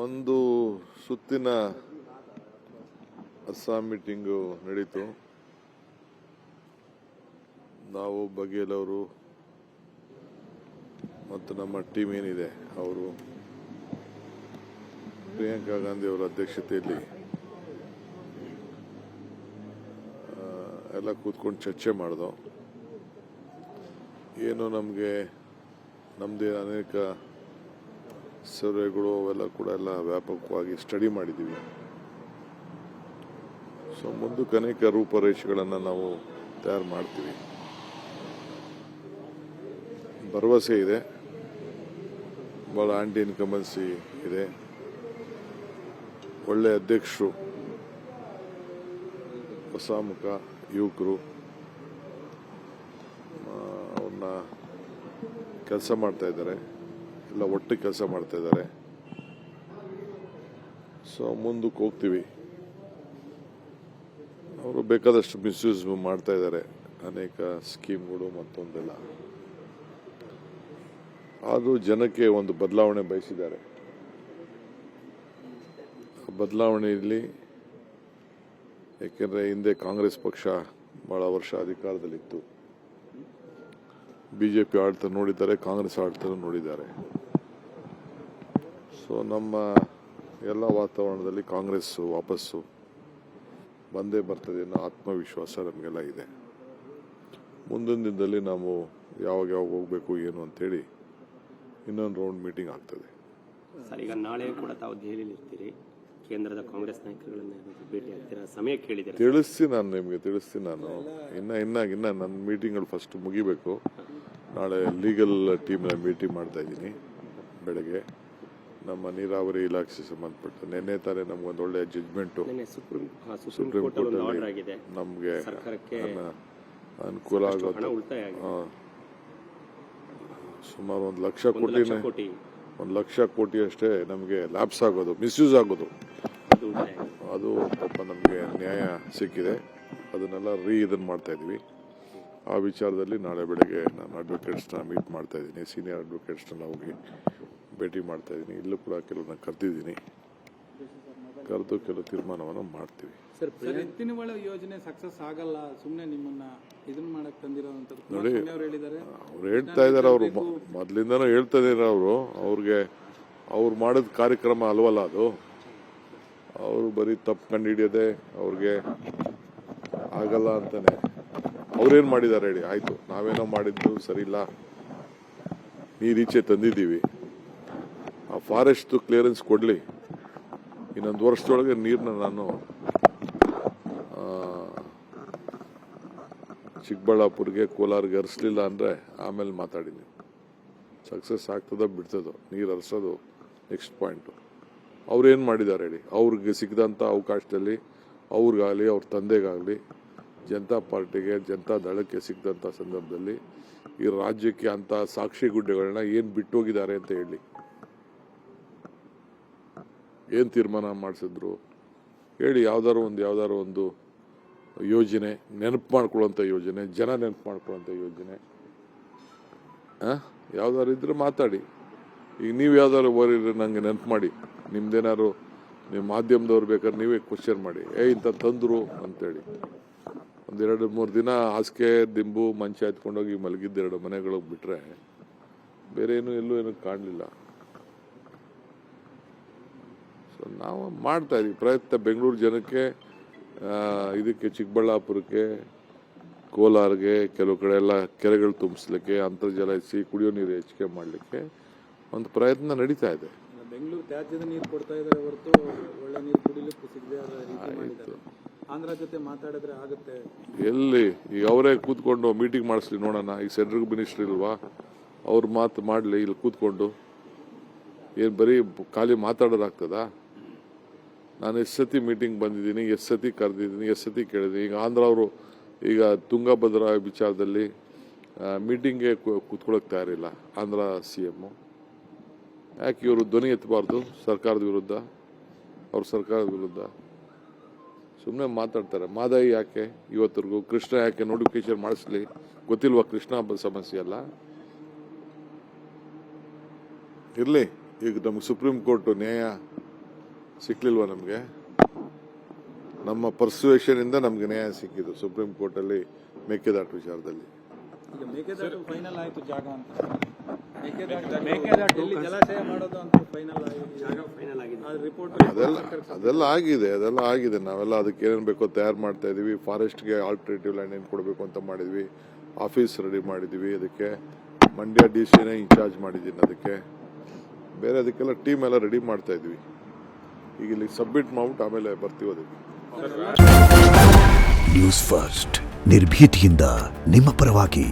ಒಂದು ಸುತ್ತಿನ ಅಸ್ಸಾಂ ಮೀಟಿಂಗು ನಡೀತು. ನಾವು ಬಘೇಲ್ ಅವರು ಮತ್ತು ನಮ್ಮ ಟೀಮ್ ಏನಿದೆ ಅವರು ಪ್ರಿಯಾಂಕಾ ಗಾಂಧಿ ಅವರ ಅಧ್ಯಕ್ಷತೆಯಲ್ಲಿ ಎಲ್ಲ ಕೂತ್ಕೊಂಡು ಚರ್ಚೆ ಮಾಡಿದೋ. ಏನು ನಮಗೆ ನಮ್ಮದೇ ಅನೇಕ ಸರ್ವೆಗಳು ಅವೆಲ್ಲ ಕೂಡ ಎಲ್ಲ ವ್ಯಾಪಕವಾಗಿ ಸ್ಟಡಿ ಮಾಡಿದ್ದೀವಿ. ಸೊ ಮುಂದಕ್ಕೆ ಅನೇಕ ರೂಪರೇಷೆಗಳನ್ನು ನಾವು ತಯಾರು ಮಾಡ್ತೀವಿ. ಭರವಸೆ ಇದೆ, ಭಾಳ ಆಂಟಿ ಇನ್ಕಂಬನ್ಸಿ ಇದೆ, ಒಳ್ಳೆ ಅಧ್ಯಕ್ಷರು, ಹೊಸಮುಖ ಯುವಕರು ಅವ್ರನ್ನ ಕೆಲಸ ಮಾಡ್ತಾ ಇದ್ದಾರೆ, ಎಲ್ಲ ಒಟ್ಟಿಗೆ ಕೆಲಸ ಮಾಡ್ತಾ ಇದ್ದಾರೆ. ಸೊ ಮುಂದಕ್ಕೆ ಹೋಗ್ತೀವಿ. ಅವರು ಬೇಕಾದಷ್ಟು ಮಿಸ್ಯೂಸ್ ಮಾಡ್ತಾ ಇದ್ದಾರೆ, ಅನೇಕ ಸ್ಕೀಮ್ಗಳು ಮತ್ತೊಂದೆಲ್ಲ. ಆದರೂ ಜನಕ್ಕೆ ಒಂದು ಬದಲಾವಣೆ ಬಯಸಿದ್ದಾರೆ. ಬದಲಾವಣೆಯಲ್ಲಿ ಏಕೆಂದರೆ ಹಿಂದೆ ಕಾಂಗ್ರೆಸ್ ಪಕ್ಷ ಬಹಳ ವರ್ಷ ಅಧಿಕಾರದಲ್ಲಿತ್ತು. ಬಿಜೆಪಿ ಆಡಳಿತ ನೋಡಿದ್ದಾರೆ, ಕಾಂಗ್ರೆಸ್ ಆಡಳಿತ ನೋಡಿದ್ದಾರೆ. ಸೊ ನಮ್ಮ ಎಲ್ಲ ವಾತಾವರಣದಲ್ಲಿ ಕಾಂಗ್ರೆಸ್ ವಾಪಸ್ಸು ಬಂದೇ ಬರ್ತದೆ ಅನ್ನೋ ಆತ್ಮವಿಶ್ವಾಸ ನಮಗೆಲ್ಲ ಇದೆ. ಮುಂದಿನ ದಿನದಲ್ಲಿ ನಾವು ಯಾವಾಗ ಹೋಗಬೇಕು ಏನು ಅಂತೇಳಿ ಇನ್ನೊಂದು ರೌಂಡ್ ಮೀಟಿಂಗ್ ಆಗ್ತದೆ. ಸರ್, ಈಗ ನಾಳೆ ಕೂಡ ತಾವು ದೆಹಲಿಯಲ್ಲಿ ಇರ್ತೀರಿ, ಕೇಂದ್ರದ ಕಾಂಗ್ರೆಸ್ ನಾಯಕರುಗಳನ್ನ ಭೇಟಿ ಆಗ್ತೀರಾ, ಸಮಯ ಕೇಳಿದ್ದೀರಾ? ತಿಳಿಸ್ತೀನಿ ನಾನು. ಇನ್ನ ನನ್ನ ಮೀಟಿಂಗ್ಗಳು ಫಸ್ಟ್ ಮುಗಿಬೇಕು. ನಾಳೆ ಲೀಗಲ್ ಟೀಮ್ನ ಮೀಟಿಂಗ್ ಮಾಡ್ತಾ ಇದ್ದೀನಿ ಬೆಳಗ್ಗೆ. ನಮ್ಮ ನೀರಾವರಿ ಇಲಾಖೆ ಸಂಬಂಧಪಟ್ಟ ನಿನ್ನೆ ತಾನೇ ನಮ್ಗೊಂದು ಒಳ್ಳೆಯ ಜಡ್ಜ್ಮೆಂಟು ಸುಪ್ರೀಂ ಕೋರ್ಟಲ್ಲಿ ನಮಗೆ ಅನುಕೂಲ ಆಗುತ್ತೆ. ಸುಮಾರು 1 ಲಕ್ಷ ಕೋಟಿ ಅಷ್ಟೇ ನಮಗೆ ಲ್ಯಾಪ್ಸ್ ಆಗೋದು, ಮಿಸ್ಯೂಸ್ ಆಗೋದು. ಅದು ಪಾಪ ನಮಗೆ ನ್ಯಾಯ ಸಿಕ್ಕಿದೆ. ಅದನ್ನೆಲ್ಲ ಇದನ್ನು ಮಾಡ್ತಾ ಇದ್ವಿ. ಆ ವಿಚಾರದಲ್ಲಿ ನಾಳೆ ಬೆಳಗ್ಗೆ ನಾನು ಅಡ್ವೊಕೇಟ್ಸ್ನ ಮೀಟ್ ಮಾಡ್ತಾ ಇದ್ದೀನಿ, ಸೀನಿಯರ್ ಅಡ್ವೊಕೇಟ್ಸ್ನ ಹೋಗಿ ಭೇಟಿ ಮಾಡ್ತಾ ಇದ್ದೀನಿ. ಇಲ್ಲೂ ಕೂಡ ಕೆಲವನ್ನ ಕರೆದಿದ್ದೀನಿ, ಕರೆದು ಕೆಲವು ತೀರ್ಮಾನವನ್ನು ಮಾಡ್ತೀವಿ. ಸರ್, ಎತ್ತಿನಹೊಳೆ ಯೋಜನೆ ಸಕ್ಸಸ್ ಆಗಲ್ಲ, ಸುಮ್ಮನೆ ನಿಮ್ಮನ್ನ ಇದನ್ನ ಮಾಡಕ್ ತಂದಿರೋಂಥದ್ದು ನೋಡಿ. ಅವ್ರು ಹೇಳ್ತಾ ಇದಾರೆ, ಅವರು ಮೊದಲಿಂದನೂ ಹೇಳ್ತಾ ಇದಾರೆ. ಅವ್ರು ಮಾಡಿದ ಕಾರ್ಯಕ್ರಮ ಅಲ್ವಲ್ಲ ಅದು. ಅವರು ಬರೀ ತಪ್ಪು ಕಂಡು ಹಿಡಿಯೋದೆ, ಅವ್ರಿಗೆ ಆಗಲ್ಲ ಅಂತಾನೆ. ಅವ್ರೇನ್ ಮಾಡಿದ್ದಾರೆ ಹೇಳಿ? ಆಯ್ತು, ನಾವೇನೋ ಮಾಡಿದ್ದು ಸರಿ ಇಲ್ಲ, ನೀರೀಚೆ ತಂದಿದ್ದೀವಿ, ಆ ಫಾರೆಸ್ಟ್ ಕ್ಲಿಯರೆನ್ಸ್ ಕೊಡ್ಲಿ, ಇನ್ನೊಂದು ವರ್ಷದೊಳಗೆ ನೀರನ್ನ ನಾನು ಚಿಕ್ಕಬಳ್ಳಾಪುರ್ಗೆ ಕೋಲಾರ್ಗೆ ಹರಿಸಲಿಲ್ಲ ಅಂದರೆ ಆಮೇಲೆ ಮಾತಾಡಿದ್ವಿ. ಸಕ್ಸಸ್ ಆಗ್ತದೋ ಬಿಡ್ತದೋ, ನೀರು ಹರಿಸೋದು ನೆಕ್ಸ್ಟ್ ಪಾಯಿಂಟು. ಅವ್ರೇನು ಮಾಡಿದ್ದಾರೆ ಹೇಳಿ? ಅವ್ರಿಗೆ ಸಿಕ್ಕಿದಂಥ ಅವಕಾಶದಲ್ಲಿ ಅವ್ರಿಗಾಗಲಿ ಅವ್ರ ತಂದೆಗಾಗಲಿ ಜನತಾ ಪಾರ್ಟಿಗೆ ಜನತಾ ದಳಕ್ಕೆ ಸಿಕ್ಕಿದಂಥ ಸಂದರ್ಭದಲ್ಲಿ ಈ ರಾಜ್ಯಕ್ಕೆ ಅಂಥ ಸಾಕ್ಷಿ ಗುಡ್ಡೆಗಳನ್ನ ಏನು ಬಿಟ್ಟೋಗಿದ್ದಾರೆ ಅಂತ ಹೇಳಿ, ಏನು ತೀರ್ಮಾನ ಮಾಡಿಸಿದ್ರು ಹೇಳಿ? ಯಾವ್ದಾರು ಒಂದು ಯೋಜನೆ ನೆನಪು ಮಾಡ್ಕೊಳ್ಳೋಂಥ ಯೋಜನೆ, ಜನ ನೆನಪು ಮಾಡ್ಕೊಳ್ಳೋಂಥ ಯೋಜನೆ ಯಾವ್ದಾರು ಇದ್ರೆ ಮಾತಾಡಿ. ಈಗ ನೀವು ಯಾವ್ದಾದ್ರು ಓರಿದ್ರೆ ನಂಗೆ ನೆನಪು ಮಾಡಿ. ನಿಮ್ದೇನಾದ್ರು ನೀವು ಮಾಧ್ಯಮದವ್ರು ಬೇಕಾದ್ರೆ ನೀವೇ ಕ್ವಶನ್ ಮಾಡಿ, ಇಂಥ ತಂದರು ಅಂತೇಳಿ. 1-2-3 ದಿನ ಹಾಸಿಗೆ ದಿಂಬು ಮಂಚ ಎತ್ಕೊಂಡೋಗಿ ಮಲಗಿದ್ದು 2 ಮನೆಗಳಿಗೆ ಬಿಟ್ರೆ ಬೇರೆ ಎಲ್ಲೂ ಕಾಣಲಿಲ್ಲ. ಸೊ ನಾವು ಮಾಡ್ತಾ ಇದೀವಿ ಪ್ರಯತ್ನ. ಬೆಂಗಳೂರು ಜನಕ್ಕೆ, ಇದಕ್ಕೆ ಚಿಕ್ಕಬಳ್ಳಾಪುರಕ್ಕೆ, ಕೋಲಾರ್ಗೆ, ಕೆಲವು ಕಡೆ ಎಲ್ಲ ಕೆರೆಗಳು ತುಂಬಿಸ್ಲಿಕ್ಕೆ, ಅಂತರ್ಜಲ ಹೆಚ್ಚಿ ಕುಡಿಯೋ ನೀರು ಹೆಚ್ಚಿಗೆ ಮಾಡಲಿಕ್ಕೆ ಒಂದು ಪ್ರಯತ್ನ ನಡೀತಾ ಇದೆ. ಬೆಂಗಳೂರು ತ್ಯಾಜ್ಯದ ನೀರು ಕೊಡ್ತಾ ಇದ್ದಾರೆ ಹೊರತು ಒಳ್ಳೆ ನೀರು ಕುಡಿಲಿಕ್ಕೆ ಸಿಗದೆ ಆಯಿತು. ಆಂಧ್ರ ಜೊತೆ ಮಾತಾಡಿದ್ರೆ ಆಗುತ್ತೆ. ಎಲ್ಲಿ ಈಗ ಅವರೇ ಕೂತ್ಕೊಂಡು ಮೀಟಿಂಗ್ ಮಾಡಿಸ್ಲಿ ನೋಡೋಣ. ಈಗ ಸೆಂಟ್ರಲ್ ಮಿನಿಸ್ಟರ್ ಇಲ್ವಾ, ಅವ್ರು ಮಾತು ಮಾಡಲಿ ಇಲ್ಲಿ ಕೂತ್ಕೊಂಡು. ಏನು ಬರೀ ಖಾಲಿ ಮಾತಾಡೋದಾಗ್ತದಾ? ನಾನು ಎಷ್ಟು ಸತಿ ಮೀಟಿಂಗ್ ಬಂದಿದ್ದೀನಿ, ಎಷ್ಟು ಸತಿ ಕರೆದಿದ್ದೀನಿ, ಎಷ್ಟು ಸತಿ ಕೇಳಿದ್ದೀನಿ. ಈಗ ಆಂಧ್ರ ಅವರು ಈಗ ತುಂಗಭದ್ರಾ ವಿಚಾರದಲ್ಲಿ ಮೀಟಿಂಗ್ಗೆ ಕೂತ್ಕೊಳ್ಳೋಕೆ ತಯಾರಿಲ್ಲ ಆಂಧ್ರ CM. ಯಾಕೆ ಇವರು ಧ್ವನಿ ಎತ್ತಬಾರ್ದು ಸರ್ಕಾರದ ವಿರುದ್ಧ? ಅವ್ರ ಸರ್ಕಾರದ ವಿರುದ್ಧ ಸುಮ್ಮನೆ ಮಾತಾಡ್ತಾರೆ. ಮಾದಾಯಿ ಯಾಕೆ ಇವತ್ತರೆಗೂ, ಕೃಷ್ಣ ಯಾಕೆ ನೋಟಿಫಿಕೇಶನ್ ಮಾಡಿಸ್ಲಿ? ಗೊತ್ತಿಲ್ವಾ ಕೃಷ್ಣ ಸಮಸ್ಯೆ ಅಲ್ಲ? ಇರಲಿ, ಈಗ ನಮ್ಗೆ ಸುಪ್ರೀಂ ಕೋರ್ಟ್ ನ್ಯಾಯ ಸಿಕ್ಲಿಲ್ವಾ? ನಮಗೆ ನಮ್ಮ ಪರ್ಸುವೇಷನ್ ಇಂದ ನಮ್ಗೆ ನ್ಯಾಯ ಸಿಕ್ಕಿದ್ದು ಸುಪ್ರೀಂ ಕೋರ್ಟಲ್ಲಿ ಮೇಕೆದಾಟು ವಿಚಾರದಲ್ಲಿ. ಈಗ ಮೇಕೆದಾಟು ಫೈನಲ್ ಆಯ್ತು ಜಾಗ ಅಂತ. ಮೇಕೆದಾಟು ಎಲ್ಲಿ ಜಲಾಶಯ ಮಾಡೋದು ಅಂತ ಫೈನಲ್ ಆಗಿದೆ, ಜಾಗ ಫೈನಲ್ ಆಗಿದೆ. ಆ ರಿಪೋರ್ಟ್ ಅದೆಲ್ಲ ಆಗಿದೆ. ನಾವೆಲ್ಲ ಅದಕ್ಕೆ ಏನೇನು ಬೇಕೋ ತಯಾರು ಮಾಡ್ತಾ ಇದೀವಿ. ಫಾರೆಸ್ಟ್ಗೆ ಆಲ್ಟರ್ನೇಟಿವ್ ಲ್ಯಾಂಡ್ ಏನು ಕೊಡಬೇಕು ಅಂತ ಮಾಡಿದ್ವಿ. ಆಫೀಸ್ ರೆಡಿ ಮಾಡಿದ್ವಿ. ಅದಕ್ಕೆ ಮಂಡ್ಯ DC-ನೇ ಇನ್ಚಾರ್ಜ್ ಮಾಡಿದ್ದೀನಿ. ಅದಕ್ಕೆ ಬೇರೆ ಅದಕ್ಕೆಲ್ಲ ಟೀಮ್ ಎಲ್ಲ ರೆಡಿ ಮಾಡ್ತಾ ಇದ್ವಿ. ಈಗ ಇಲ್ಲಿ ಸಬ್ಮಿಟ್ ಮಾಡ್ಬಿಟ್ಟು ಆಮೇಲೆ ಬರ್ತೀವಿ ಅದಕ್ಕೆ. ನ್ಯೂಸ್ ಫಸ್ಟ್ ನಿರ್ಭೀತಿಯಿಂದ ನಿಮ್ಮ ಪರವಾಗಿ.